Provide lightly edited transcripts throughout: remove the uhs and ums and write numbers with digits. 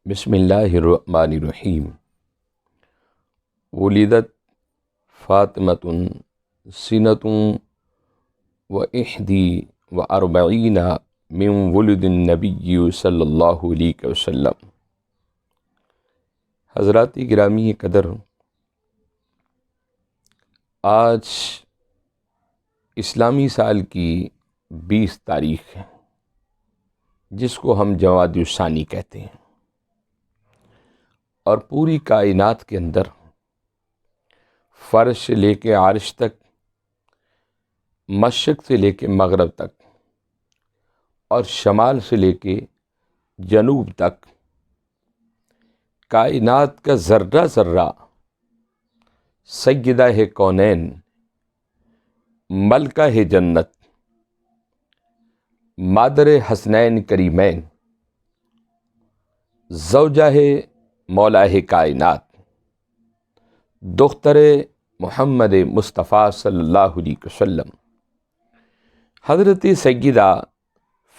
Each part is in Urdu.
بسم اللہ الرحمن الرحیم۔ ولدت فاطمۃ سنۃ و احدی و اربعین من ولد النبی صلی اللہ علیہ وسلم۔ حضرات گرامی قدر، آج اسلامی سال کی 20 تاریخ ہے، جس کو ہم جمادی الثانی کہتے ہیں، اور پوری کائنات کے اندر فرش سے لے کے عرش تک، مشرق سے لے کے مغرب تک، اور شمال سے لے کے جنوب تک، کائنات کا ذرہ ذرہ سیدہ کونین، ملکہ جنت، مادر حسنین کریمین، زوجہ مولا کائنات، دختر محمد مصطفیٰ صلی اللہ علیہ وسلم، حضرت سیدہ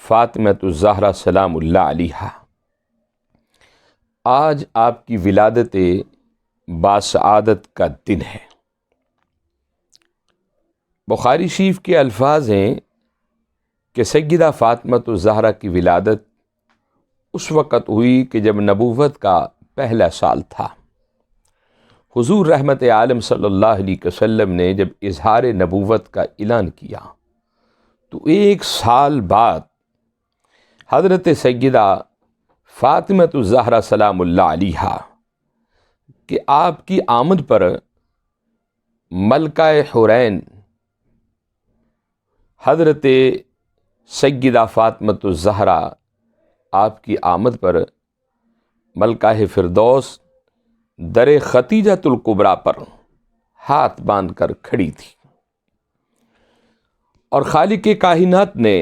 فاطمۃ الزہرا سلام اللہ علیہا، آج آپ کی ولادت باسعادت کا دن ہے۔ بخاری شریف کے الفاظ ہیں کہ سیدہ فاطمۃ الزہرا کی ولادت اس وقت ہوئی کہ جب نبوت کا پہلا سال تھا۔ حضور رحمت عالم صلی اللہ علیہ وسلم نے جب اظہار نبوت کا اعلان کیا تو 1 سال بعد حضرت سیدہ فاطمۃ الزہرا سلام اللہ علیہا کہ آپ کی آمد پر ملکہ حورین حضرت سیدہ فاطمۃ الزہرا، آپ کی آمد پر ملکہ فردوس در ختیجۃ الکبریٰ پر ہاتھ باندھ کر کھڑی تھی، اور خالق کائنات نے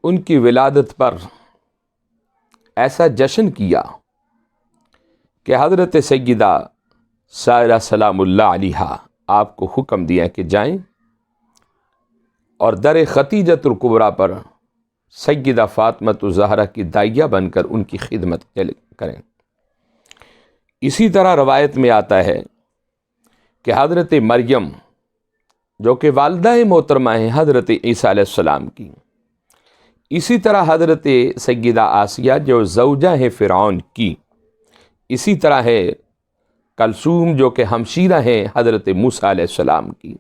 ان کی ولادت پر ایسا جشن کیا کہ حضرت سیدہ سائرہ سلام اللہ علیہا آپ کو حکم دیا کہ جائیں اور در ختیجۃ الکبریٰ پر سیدہ فاطمۃ الزہرا کی داعیہ بن کر ان کی خدمت کریں۔ اسی طرح روایت میں آتا ہے کہ حضرت مریم، جو کہ والدہ محترمہ ہیں حضرت عیسیٰ علیہ السلام کی، اسی طرح حضرت سیدہ آسیہ جو زوجہ ہیں فرعون کی، اسی طرح ہے کلثوم جو کہ ہمشیرہ ہیں حضرت موسیٰ علیہ السلام کی،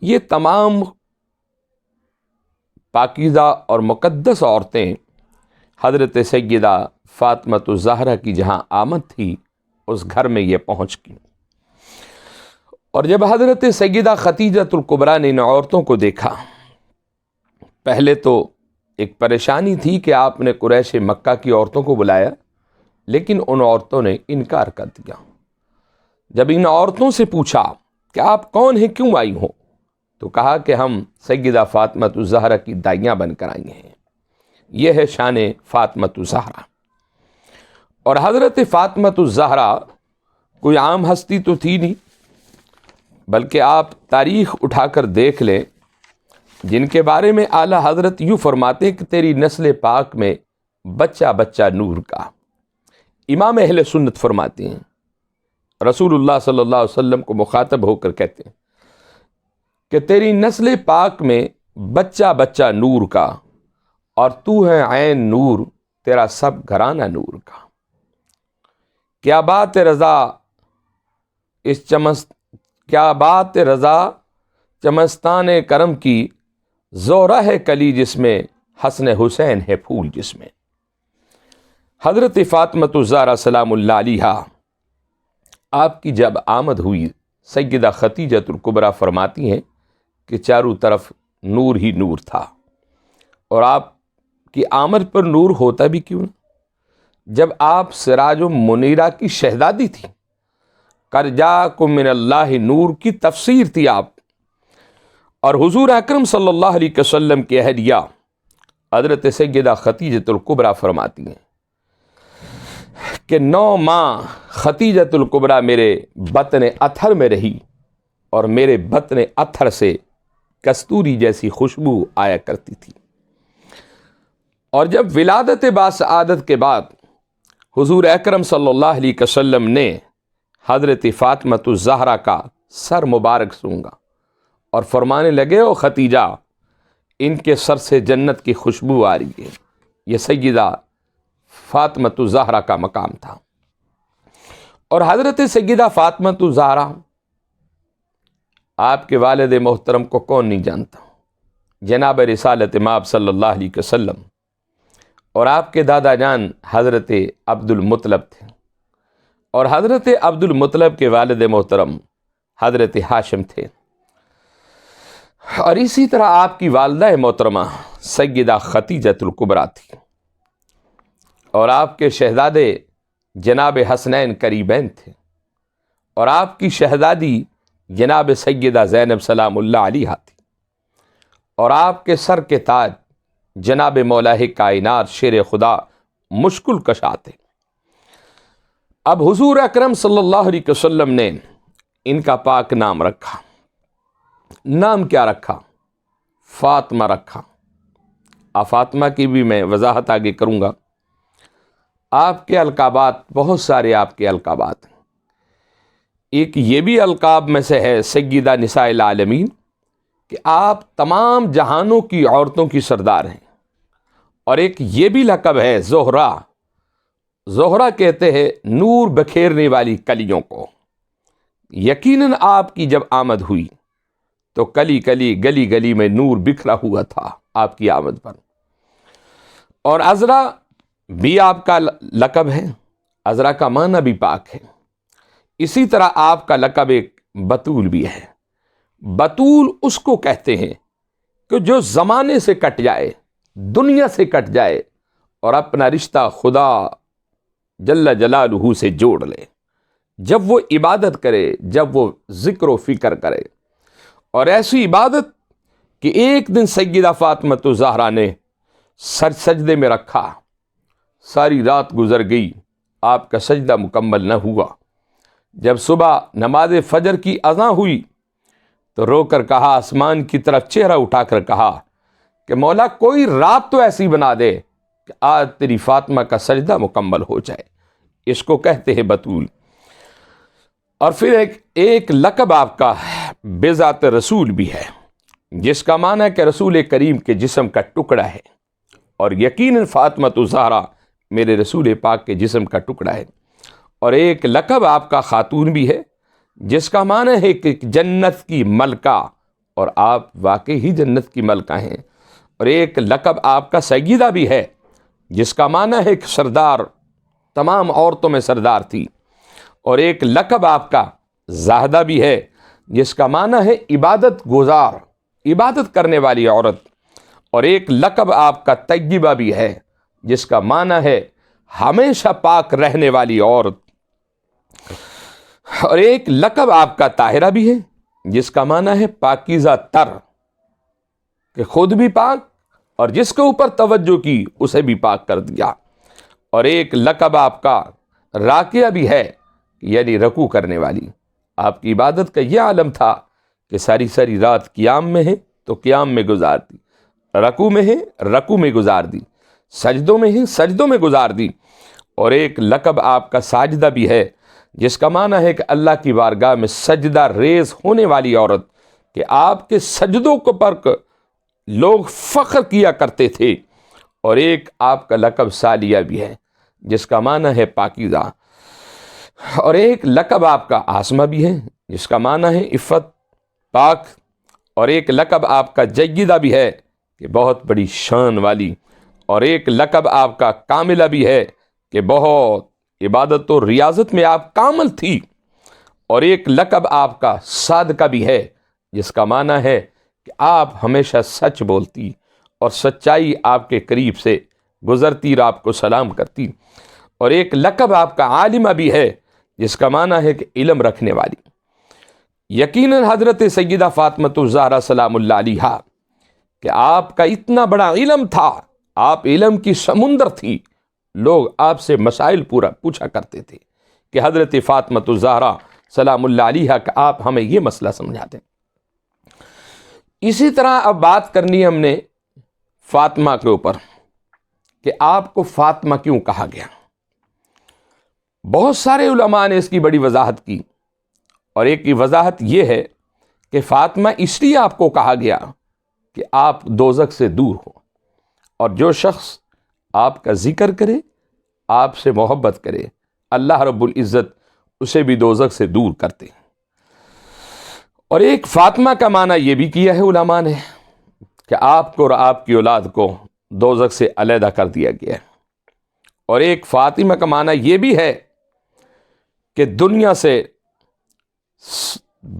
یہ تمام پاکیزہ اور مقدس عورتیں حضرت سیدہ فاطمۃ الزہرا کی جہاں آمد تھی اس گھر میں یہ پہنچ گئی۔ اور جب حضرت سیدہ ختیجۃ الکبریٰ نے ان عورتوں کو دیکھا، پہلے تو ایک پریشانی تھی کہ آپ نے قریش مکہ کی عورتوں کو بلایا، لیکن ان عورتوں نے انکار کر دیا۔ جب ان عورتوں سے پوچھا کہ آپ کون ہیں، کیوں آئی ہوں، تو کہا کہ ہم سیدہ فاطمۃ الزہرا کی داعیاں بن کر آئی ہیں۔ یہ ہے شان فاطمۃ الزہرا۔ اور حضرت فاطمۃ الزہرا کوئی عام ہستی تو تھی نہیں، بلکہ آپ تاریخ اٹھا کر دیکھ لیں، جن کے بارے میں اعلیٰ حضرت یوں فرماتے ہیں کہ تیری نسل پاک میں بچہ بچہ نور کا۔ امام اہل سنت فرماتے ہیں، رسول اللہ صلی اللہ علیہ وسلم کو مخاطب ہو کر کہتے ہیں کہ تیری نسل پاک میں بچہ بچہ نور کا، اور تو ہے عین نور، تیرا سب گھرانہ نور کا۔ کیا بات رضا کیا بات رضا چمستان کرم کی، زورہ ہے کلی جس میں، حسن حسین ہے پھول جس میں۔ حضرت فاطمۃ الزہرا سلام اللہ علیہا، آپ کی جب آمد ہوئی، سیدہ ختیجۃ الکبریٰ فرماتی ہیں کہ چاروں طرف نور ہی نور تھا، اور آپ کی آمد پر نور ہوتا بھی کیوں نہ، جب آپ سراج منیرہ کی شہزادی تھی، قد جاءکم من اللہ نور کی تفسیر تھی آپ، اور حضور اکرم صلی اللہ علیہ وسلم کی اہلیہ حضرت سیدہ ختیجۃ الکبریٰ فرماتی ہیں کہ 9 ماہ ختیجۃ الکبریٰ میرے بطن اطہر میں رہی، اور میرے بطن اطہر سے کستوری جیسی خوشبو آیا کرتی تھی، اور جب ولادت باسعادت کے بعد حضور اکرم صلی اللہ علیہ وسلم نے حضرت فاطمۃ الزہرا کا سر مبارک سونگا اور فرمانے لگے او ختیجہ ان کے سر سے جنت کی خوشبو آ رہی ہے، یہ سیدہ فاطمۃ الزہرا کا مقام تھا۔ اور حضرت سیدہ فاطمۃ الزہرا، آپ کے والد محترم کو کون نہیں جانتا، جناب رسالت مآب صلی اللہ علیہ وسلم، اور آپ کے دادا جان حضرت عبد المطلب تھے، اور حضرت عبد المطلب کے والد محترم حضرت ہاشم تھے، اور اسی طرح آپ کی والدہ محترمہ سیدہ ختیجۃ الکبریٰ تھی، اور آپ کے شہزادے جناب حسنین قریبین تھے، اور آپ کی شہزادی جناب سیدہ زینب سلام اللہ علیہا تھی، اور آپ کے سر کے تاج جناب مولا کائنات شیر خدا مشکل کشا تھے۔ اب حضور اکرم صلی اللہ علیہ وسلم نے ان کا پاک نام رکھا۔ نام کیا رکھا؟ فاطمہ رکھا۔ فاطمہ کی بھی میں وضاحت آگے کروں گا۔ آپ کے القابات بہت سارے، آپ کے القابات ہیں۔ ایک یہ بھی القاب میں سے ہے سیدہ نساء العالمین کہ آپ تمام جہانوں کی عورتوں کی سردار ہیں، اور ایک یہ بھی لقب ہے زہرا۔ زہرا کہتے ہیں نور بکھیرنے والی کلیوں کو۔ یقیناً آپ کی جب آمد ہوئی تو کلی کلی گلی گلی میں نور بکھرا ہوا تھا آپ کی آمد پر۔ اور عذرا بھی آپ کا لقب ہے، عذرا کا معنی بھی پاک ہے۔ اسی طرح آپ کا لقب ایک بتول بھی ہے۔ بتول اس کو کہتے ہیں کہ جو زمانے سے کٹ جائے، دنیا سے کٹ جائے، اور اپنا رشتہ خدا جل جلالہ سے جوڑ لے، جب وہ عبادت کرے، جب وہ ذکر و فکر کرے، اور ایسی عبادت کہ ایک دن سیدہ فاطمۃ الزہرا نے سر سجدے میں رکھا، ساری رات گزر گئی، آپ کا سجدہ مکمل نہ ہوا۔ جب صبح نماز فجر کی اذان ہوئی تو رو کر کہا، آسمان کی طرف چہرہ اٹھا کر کہا کہ مولا کوئی رات تو ایسی بنا دے کہ آج تیری فاطمہ کا سجدہ مکمل ہو جائے۔ اس کو کہتے ہیں بتول۔ اور پھر ایک لقب آپ کا بذات رسول بھی ہے، جس کا معنی ہے کہ رسول کریم کے جسم کا ٹکڑا ہے، اور یقیناً فاطمۃ الزہرا میرے رسول پاک کے جسم کا ٹکڑا ہے۔ اور ایک لقب آپ کا خاتون بھی ہے، جس کا معنی ہے کہ جنت کی ملکہ، اور آپ واقعی ہی جنت کی ملکہ ہیں۔ اور ایک لقب آپ کا سیدہ بھی ہے، جس کا معنی ہے کہ سردار، تمام عورتوں میں سردار تھی۔ اور ایک لقب آپ کا زاہدہ بھی ہے، جس کا معنی ہے عبادت گزار، عبادت کرنے والی عورت۔ اور ایک لقب آپ کا طیبہ بھی ہے، جس کا معنی ہے ہمیشہ پاک رہنے والی عورت۔ اور ایک لقب آپ کا طاہرہ بھی ہے، جس کا معنی ہے پاکیزہ تر، کہ خود بھی پاک اور جس کے اوپر توجہ کی اسے بھی پاک کر دیا۔ اور ایک لقب آپ کا راکعہ بھی ہے، یعنی رکوع کرنے والی۔ آپ کی عبادت کا یہ عالم تھا کہ ساری ساری رات قیام میں ہے تو قیام میں گزار دی، رکوع میں ہے رکوع میں گزار دی، سجدوں میں ہے سجدوں میں گزار دی۔ اور ایک لقب آپ کا ساجدہ بھی ہے، جس کا معنی ہے کہ اللہ کی بارگاہ میں سجدہ ریز ہونے والی عورت، کہ آپ کے سجدوں کو پر لوگ فخر کیا کرتے تھے۔ اور ایک آپ کا لقب سالیہ بھی ہے، جس کا معنی ہے پاکیزہ۔ اور ایک لقب آپ کا آسمہ بھی ہے، جس کا معنی ہے عفت، پاک۔ اور ایک لقب آپ کا جیدہ بھی ہے، کہ بہت بڑی شان والی۔ اور ایک لقب آپ کا کاملہ بھی ہے، کہ بہت عبادت و ریاضت میں آپ کامل تھی۔ اور ایک لقب آپ کا صادقہ بھی ہے، جس کا معنی ہے کہ آپ ہمیشہ سچ بولتی، اور سچائی آپ کے قریب سے گزرتی اور آپ کو سلام کرتی۔ اور ایک لقب آپ کا عالمہ بھی ہے، جس کا معنی ہے کہ علم رکھنے والی۔ یقیناً حضرت سیدہ فاطمۃ الزہرا سلام اللہ علیہا کہ آپ کا اتنا بڑا علم تھا، آپ علم کی سمندر تھی۔ لوگ آپ سے مسائل پوچھا کرتے تھے کہ حضرت فاطمۃ الزہرا سلام اللہ علیہا کہ آپ ہمیں یہ مسئلہ سمجھا دیں۔ اسی طرح اب بات کرنی ہم نے فاطمہ کے اوپر کہ آپ کو فاطمہ کیوں کہا گیا؟ بہت سارے علماء نے اس کی بڑی وضاحت کی، اور ایک کی وضاحت یہ ہے کہ فاطمہ اس لیے آپ کو کہا گیا کہ آپ دوزخ سے دور ہو، اور جو شخص آپ کا ذکر کرے، آپ سے محبت کرے، اللہ رب العزت اسے بھی دوزخ سے دور کرتے ہیں۔ اور ایک فاطمہ کا معنی یہ بھی کیا ہے علماء نے کہ آپ کو اور آپ کی اولاد کو دوزخ سے علیحدہ کر دیا گیا ہے، اور ایک فاطمہ کا معنی یہ بھی ہے کہ دنیا سے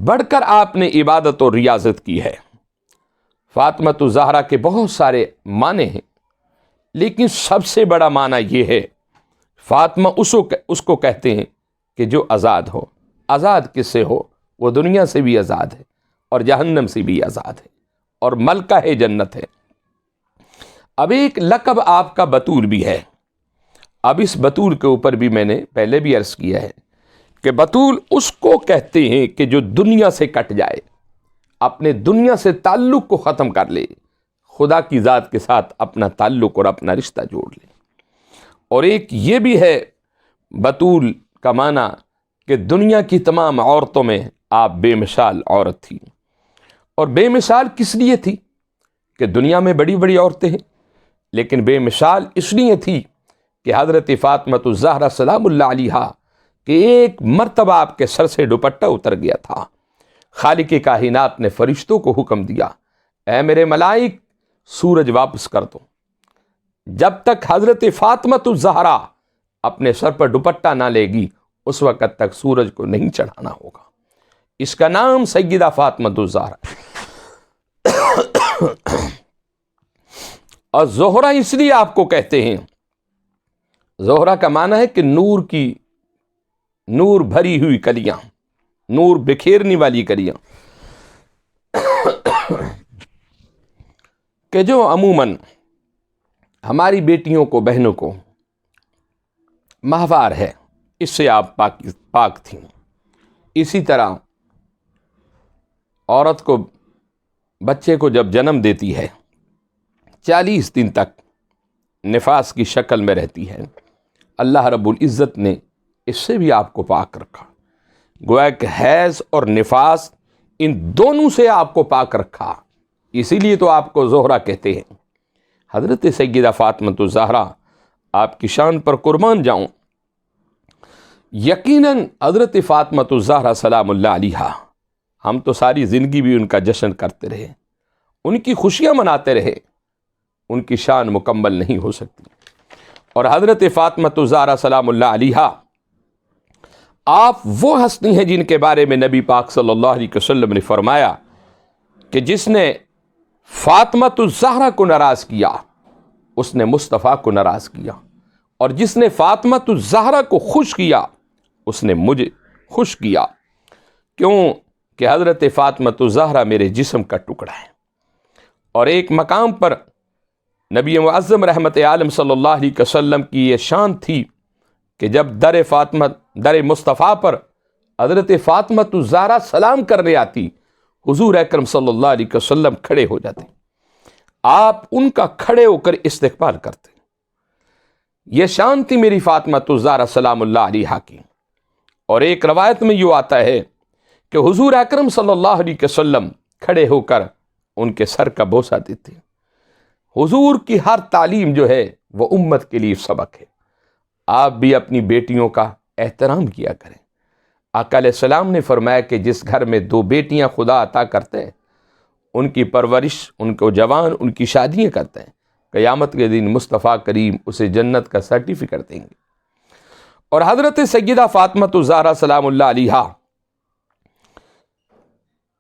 بڑھ کر آپ نے عبادت اور ریاضت کی ہے۔ فاطمۃ الزہرا کے بہت سارے معنی ہیں، لیکن سب سے بڑا معنی یہ ہے، فاطمہ اس کو کہتے ہیں کہ جو آزاد ہو۔ آزاد کس سے ہو؟ وہ دنیا سے بھی آزاد ہے اور جہنم سے بھی آزاد ہے، اور ملکہ ہے جنت ہے۔ اب ایک لقب آپ کا بطول بھی ہے۔ اب اس بطول کے اوپر بھی میں نے پہلے بھی عرض کیا ہے کہ بطول اس کو کہتے ہیں کہ جو دنیا سے کٹ جائے، اپنے دنیا سے تعلق کو ختم کر لے، خدا کی ذات کے ساتھ اپنا تعلق اور اپنا رشتہ جوڑ لے۔ اور ایک یہ بھی ہے بطول کا معنی کہ دنیا کی تمام عورتوں میں آپ بے مثال عورت تھی۔ اور بے مثال کس لیے تھی؟ کہ دنیا میں بڑی بڑی عورتیں ہیں، لیکن بے مثال اس لیے تھی کہ حضرت فاطمۃ الزہرا سلام اللہ علیہا کہ ایک مرتبہ آپ کے سر سے دوپٹہ اتر گیا تھا، خالق کائنات نے فرشتوں کو حکم دیا، اے میرے ملائک سورج واپس کر دو۔ جب تک حضرت فاطمۃ الزہرا اپنے سر پر دوپٹہ نہ لے گی، اس وقت تک سورج کو نہیں چڑھانا ہوگا۔ اس کا نام سیدہ فاطمۃ الزہرا۔ اور زہرا اس لیے آپ کو کہتے ہیں، زہرا کا معنی ہے کہ نور بھری ہوئی کلیاں، نور بکھیرنے والی کلیاں، کہ جو عموماً ہماری بیٹیوں کو، بہنوں کو ماہوار ہے، اس سے آپ پاک تھیں۔ اسی طرح عورت کو، بچے کو جب جنم دیتی ہے 40 دن تک نفاس کی شکل میں رہتی ہے، اللہ رب العزت نے اس سے بھی آپ کو پاک رکھا۔ گویا کہ حیض اور نفاس ان دونوں سے آپ کو پاک رکھا، اسی لیے تو آپ کو زہرا کہتے ہیں۔ حضرت سیدہ فاطمۃ الزہرا، آپ کی شان پر قربان جاؤں، یقیناً حضرت فاطمۃ الزہرا سلام اللہ علیہا، ہم تو ساری زندگی بھی ان کا جشن کرتے رہے، ان کی خوشیاں مناتے رہے، ان کی شان مکمل نہیں ہو سکتی۔ اور حضرت فاطمۃ الزہرا سلام اللہ علیہا، آپ وہ ہستی ہیں جن کے بارے میں نبی پاک صلی اللہ علیہ وسلم نے فرمایا کہ جس نے فاطمۃ الزہرا کو ناراض کیا، اس نے مصطفیٰ کو ناراض کیا، اور جس نے فاطمۃ الزہرا کو خوش کیا، اس نے مجھے خوش کیا۔ کیوں کہ حضرت فاطمۃ الزہرا میرے جسم کا ٹکڑا ہے۔ اور ایک مقام پر نبی معظم رحمت عالم صلی اللہ علیہ وسلم کی یہ شان تھی کہ جب در مصطفیٰ پر حضرت فاطمۃ الزہرا سلام کرنے آتی، حضور اکرم صلی اللہ علیہ وسلم کھڑے ہو جاتے، آپ ان کا کھڑے ہو کر استقبال کرتے۔ یہ شان تھی میری فاطمۃ الزہرا سلام اللہ علیہا کی۔ اور ایک روایت میں یہ آتا ہے کہ حضور اکرم صلی اللہ علیہ وسلم کھڑے ہو کر ان کے سر کا بوسہ دیتے۔ حضور کی ہر تعلیم جو ہے وہ امت کے لیے سبق ہے۔ آپ بھی اپنی بیٹیوں کا احترام کیا کریں۔ آقا علیہ السلام نے فرمایا کہ جس گھر میں 2 بیٹیاں خدا عطا کرتے ہیں، ان کی پرورش، ان کو جوان، ان کی شادیاں کرتے ہیں، قیامت کے دن مصطفیٰ کریم اسے جنت کا سرٹیفکیٹ دیں گے۔ اور حضرت سیدہ فاطمۃ الزہرا سلام اللہ علیہا،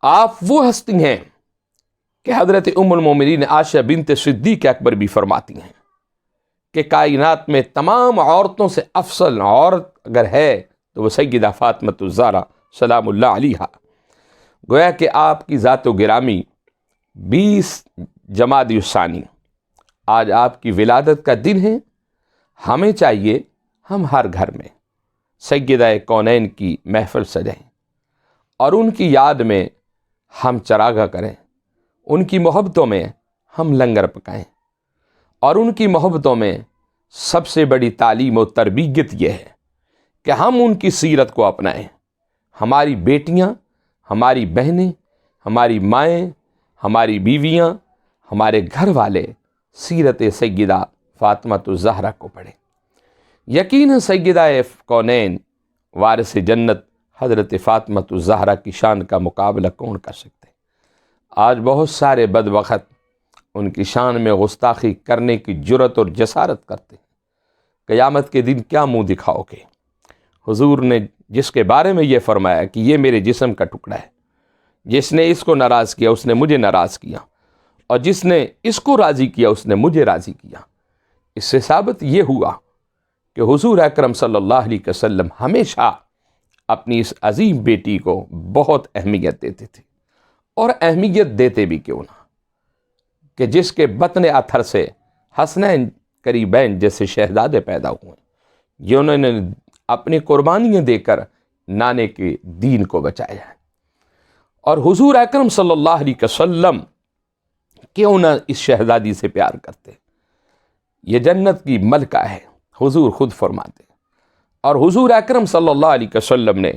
آپ وہ ہستی ہیں کہ حضرت ام المومنین عائشہ بنت صدیق اکبر بھی فرماتی ہیں کہ کائنات میں تمام عورتوں سے افضل عورت اگر ہے تو وہ سیدہ فاطمۃ الزہرا سلام اللہ علیہا۔ گویا کہ آپ کی ذات و گرامی 20 جمادی الثانی، آج آپ کی ولادت کا دن ہے۔ ہمیں چاہیے ہم ہر گھر میں سیدہ کونین کی محفل سجائیں، اور ان کی یاد میں ہم چراغاں کریں، ان کی محبتوں میں ہم لنگر پکائیں، اور ان کی محبتوں میں سب سے بڑی تعلیم و تربیت یہ ہے کہ ہم ان کی سیرت کو اپنائیں. ہماری بیٹیاں، ہماری بہنیں، ہماری مائیں، ہماری بیویاں، ہمارے گھر والے سیرت سیدہ فاطمہ الزہرا کو پڑھیں. یقیناً سیدہ کونین وارث جنت حضرت فاطمہ الزہرا کی شان کا مقابلہ کون کر سکتے؟ آج بہت سارے بدبخت ان کی شان میں گستاخی کرنے کی جرت اور جسارت کرتے ہیں. قیامت کے دن کیا منہ دکھاؤ گے؟ حضور نے جس کے بارے میں یہ فرمایا کہ یہ میرے جسم کا ٹکڑا ہے، جس نے اس کو ناراض کیا اس نے مجھے ناراض کیا، اور جس نے اس کو راضی کیا اس نے مجھے راضی کیا. اس سے ثابت یہ ہوا کہ حضور اکرم صلی اللہ علیہ وسلم ہمیشہ اپنی اس عظیم بیٹی کو بہت اہمیت دیتے تھے. اور اہمیت دیتے بھی کیوں نہ کہ جس کے بطن اطہر سے حسنین قریبین جیسے شہزادے پیدا ہوئے، جنہوں نے اپنی قربانیاں دے کر نانے کے دین کو بچایا ہے. اور حضور اکرم صلی اللہ علیہ وسلم کیوں نہ اس شہزادی سے پیار کرتے؟ یہ جنت کی ملکہ ہے، حضور خود فرماتے. اور حضور اکرم صلی اللہ علیہ وسلم نے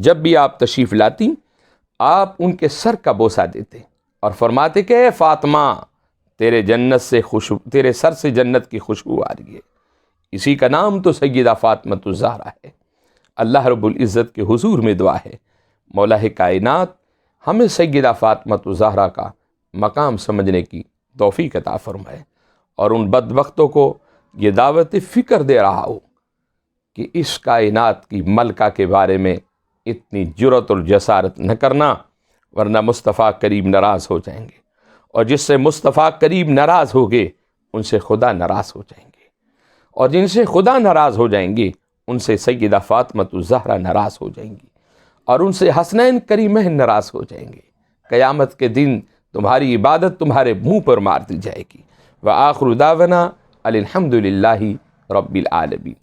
جب بھی آپ تشریف لاتی آپ ان کے سر کا بوسہ دیتے اور فرماتے کہ اے فاطمہ، تیرے سر سے جنت کی خوشبو آ رہی ہے. اسی کا نام تو سیدہ فاطمہ الزہرا ہے. اللہ رب العزت کے حضور میں دعا ہے مولا کائنات ہمیں سیدہ فاطمہ الزہرا کا مقام سمجھنے کی توفیق عطا فرمائے، اور ان بدبختوں کو یہ دعوت فکر دے رہا ہو کہ اس کائنات کی ملکہ کے بارے میں اتنی جرت اور جسارت نہ کرنا، ورنہ مصطفیٰ کریم ناراض ہو جائیں گے، اور جس سے مصطفیٰ کریم ناراض ہوگے ان سے خدا ناراض ہو جائیں گے، اور جن سے خدا ناراض ہو جائیں گے ان سے سیدہ فاطمہ الزہرا ناراض ہو جائیں گی، اور ان سے حسنین کریمین ناراض ہو جائیں گے. قیامت کے دن تمہاری عبادت تمہارے منہ پر مار دی جائے گی. وآخر دعوانا الحمد للہ رب العالمین.